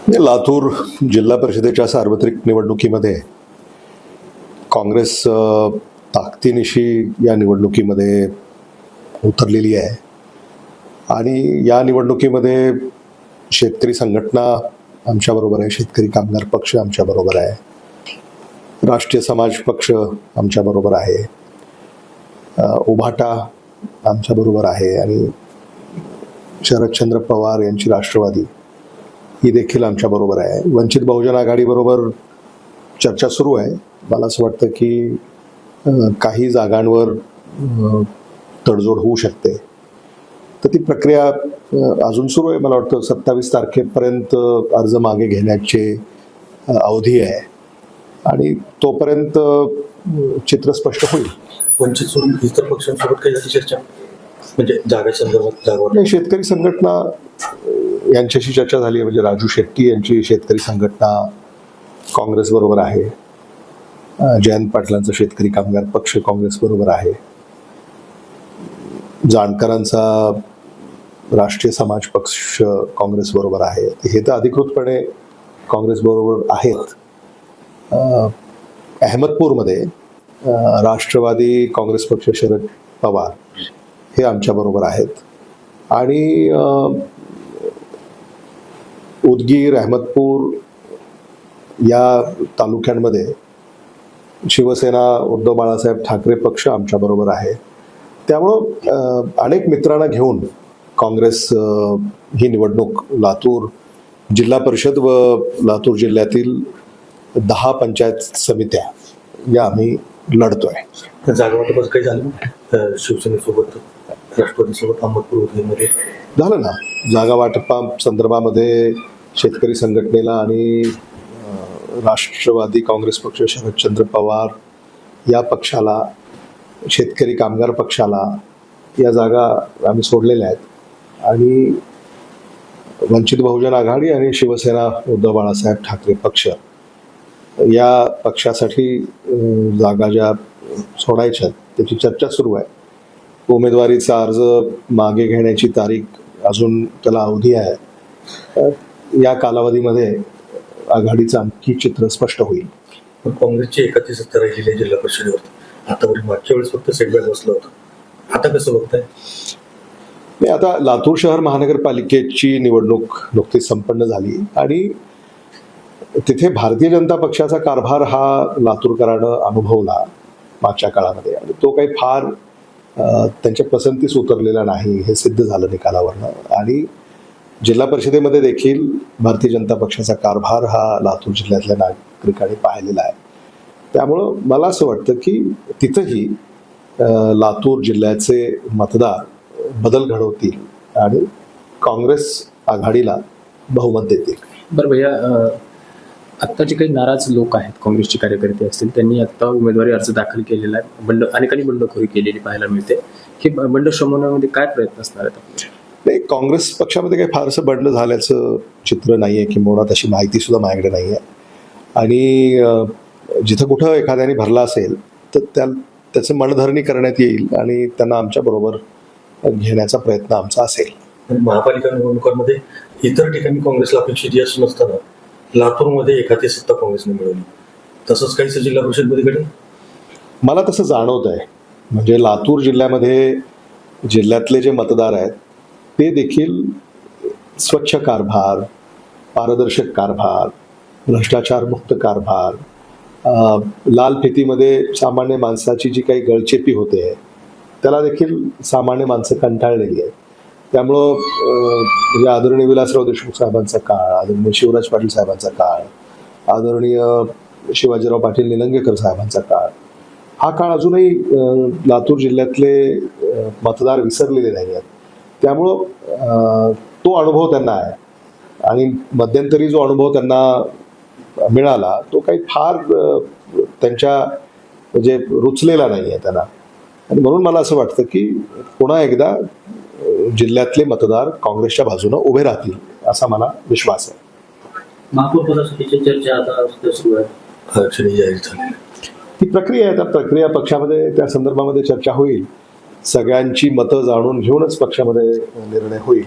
लातूर जिल्हा परिषदेच्या सार्वत्रिक निवडणुकीमध्ये काँग्रेस ताकदीनिशी या निवडणुकीमध्ये उतरलेली आहे आणि या निवडणुकीमध्ये शेतकरी संघटना आमच्याबरोबर आहे, शेतकरी कामगार पक्ष आमच्याबरोबर आहे, राष्ट्रीय समाज पक्ष आमच्याबरोबर आहे, उभाटा आमच्याबरोबर आहे आणि शरदचंद्र पवार यांची राष्ट्रवादी ही देखील आमच्याबरोबर आहे. वंचित बहुजन आघाडीबरोबर चर्चा सुरू आहे. मला असं वाटतं की काही जागांवर तडजोड होऊ शकते, तर ती प्रक्रिया अजून सुरू आहे. मला वाटतं 27 तारखेपर्यंत अर्ज मागे घेण्याचे अवधी आहे आणि तोपर्यंत चित्र स्पष्ट होईल. वंचित सोडून इतर पक्षांसोबत काही झाली चर्चा, म्हणजे जागा संदर्भात जागा शेतकरी संघटना यांच्याशी चर्चा झाली आहे. म्हणजे राजू शेट्टी यांची शेतकरी संघटना काँग्रेस बरोबर आहे, जयंत पाटलांचा शेतकरी कामगार पक्ष काँग्रेस बरोबर आहे, जाणकरांचा राष्ट्रीय समाज पक्ष काँग्रेस बरोबर आहे. हे तर अधिकृतपणे काँग्रेस बरोबर आहेत. अहमदपूरमध्ये राष्ट्रवादी काँग्रेस पक्ष शरद पवार हे आमच्याबरोबर आहेत आणि उदगीर, अहमदपूर या तालुक्यांमध्ये शिवसेना उद्धव बाळासाहेब ठाकरे पक्ष आमच्याबरोबर आहे. त्यामुळं अनेक मित्रांना घेऊन काँग्रेस ही निवडणूक लातूर जिल्हा परिषद व लातूर जिल्ह्यातील 10 पंचायत समित्या या आम्ही लढतोय. जागा वाटपास काही झालं शिवसेनेसोबत, राष्ट्रवादीसोबत अहमदपूर उदगीरमध्ये झालं ना. जागा वाटपा संदर्भामध्ये शेतकरी संघटनेला आणि राष्ट्रवादी काँग्रेस पक्ष शरदचंद्र पवार या पक्षाला, शेतकरी कामगार पक्षाला या जागा आम्ही सोडलेल्या आहेत आणि वंचित बहुजन आघाडी आणि शिवसेना उद्धव बाळासाहेब ठाकरे पक्ष या पक्षासाठी जागा ज्या सोडायच्या त्याची चर्चा सुरू आहे. उमेदवारीचा अर्ज मागे घेण्याची तारीख अजून त्याला अवधी आहे. या कालावधीमध्ये आघाडीचं आणखी चित्र स्पष्ट होईल. पण काँग्रेसची एकाची सत्ता राहिलेली आहे जिल्हा परिषदेवरती. आतापर्यंत मागच्या वेळेस फक्त सेटबॅक बसलं होतं, आता कसं बघताय? आता लातूर शहर महानगरपालिकेची निवडणूक नुकतीच संपन्न झाली आणि तिथे भारतीय जनता पक्षाचा कारभार हा लातूरकरानं अनुभवला मागच्या काळामध्ये आणि तो काही फार त्यांच्या पसंतीस उतरलेला नाही हे सिद्ध झालं निकालावरनं. आणि जिल्हा परिषदेमध्ये देखील भारतीय जनता पक्षाचा कारभार हा लातूर जिल्ह्यातल्या नागरिकांनी पाहिलेला आहे. त्यामुळं मला असं वाटतं की तिथंही लातूर जिल्ह्याचे मतदार बदल घडवतील आणि काँग्रेस आघाडीला बहुमत देतील. बरं भैया, आत्ता जे काही नाराज लोक आहेत, काँग्रेसचे कार्यकर्ते असतील, त्यांनी आता उमेदवारी अर्ज दाखल केलेला आहे. अनेकांनी बंडखोरी केलेली पाहायला मिळते. की बंड शमवण्यामध्ये काय प्रयत्न असणार आहेत आपले? नाही, काँग्रेस पक्षामध्ये काही फारसं बंड झाल्याचं चित्र नाही आहे, किंवा तशी माहिती सुद्धा माझ्याकडे नाही आहे. आणि जिथं कुठं एखाद्याने भरला असेल तर त्याचं मनधरणी करण्यात येईल आणि त्यांना आमच्याबरोबर घेण्याचा प्रयत्न आमचा असेल. महापालिका निवडणुकांमध्ये इतर ठिकाणी काँग्रेसला अपेक्षित यश नसताना लातूरमध्ये एखादी सत्ता काँग्रेसने मिळवली, तसंच काहीच जिल्हा परिषदमध्ये घडेल मला तसं जाणवत आहे. म्हणजे लातूर जिल्ह्यामध्ये जिल्ह्यातले जे मतदार आहेत ते देखील स्वच्छ कारभार, पारदर्शक कारभार, भ्रष्टाचारमुक्त कारभार, लाल फितीमध्ये सामान्य माणसाची जी काही गळचेपी होते त्याला देखील सामान्य माणसं कंटाळलेली आहेत. त्यामुळं म्हणजे आदरणीय विलासराव देशमुख साहेबांचा काळ, आदरणीय शिवराज पाटील साहेबांचा काळ, आदरणीय शिवाजीराव पाटील निलंगेकर साहेबांचा काळ, हा काळ अजूनही लातूर जिल्ह्यातले मतदार विसरलेले नाही आहेत. त्यामुळं तो अनुभव त्यांना आहे आणि मध्यंतरी जो अनुभव त्यांना मिळाला तो काही फार त्यांच्या म्हणजे रुचलेला नाही आहे त्यांना. आणि म्हणून मला असं वाटतं की पुन्हा एकदा जिल्ह्यातले मतदार काँग्रेसच्या बाजूने उभे राहतील असा मला विश्वास आहे. महापौर पदासाठीची चर्चा आता सुरू आहे. ही प्रक्रिया आहे. त्या प्रक्रिया पक्षामध्ये त्या संदर्भामध्ये चर्चा होईल. सगळ्यांची मतं जाणून घेऊनच पक्षामध्ये निर्णय होईल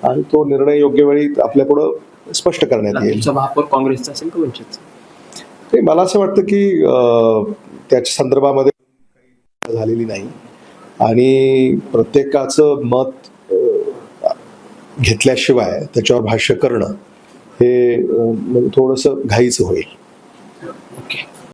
आणि तो निर्णय योग्य वेळी आपल्यापुढं स्पष्ट करण्यात येईल. लातूरचा महापौर काँग्रेसचा असेल का वंचितचा? ते मला असं वाटतं की त्याच्या संदर्भामध्ये झालेली नाही आणि प्रत्येकाचं मत घेतल्याशिवाय त्याच्यावर भाष्य करणं हे थोडंसं घाईचं होईल.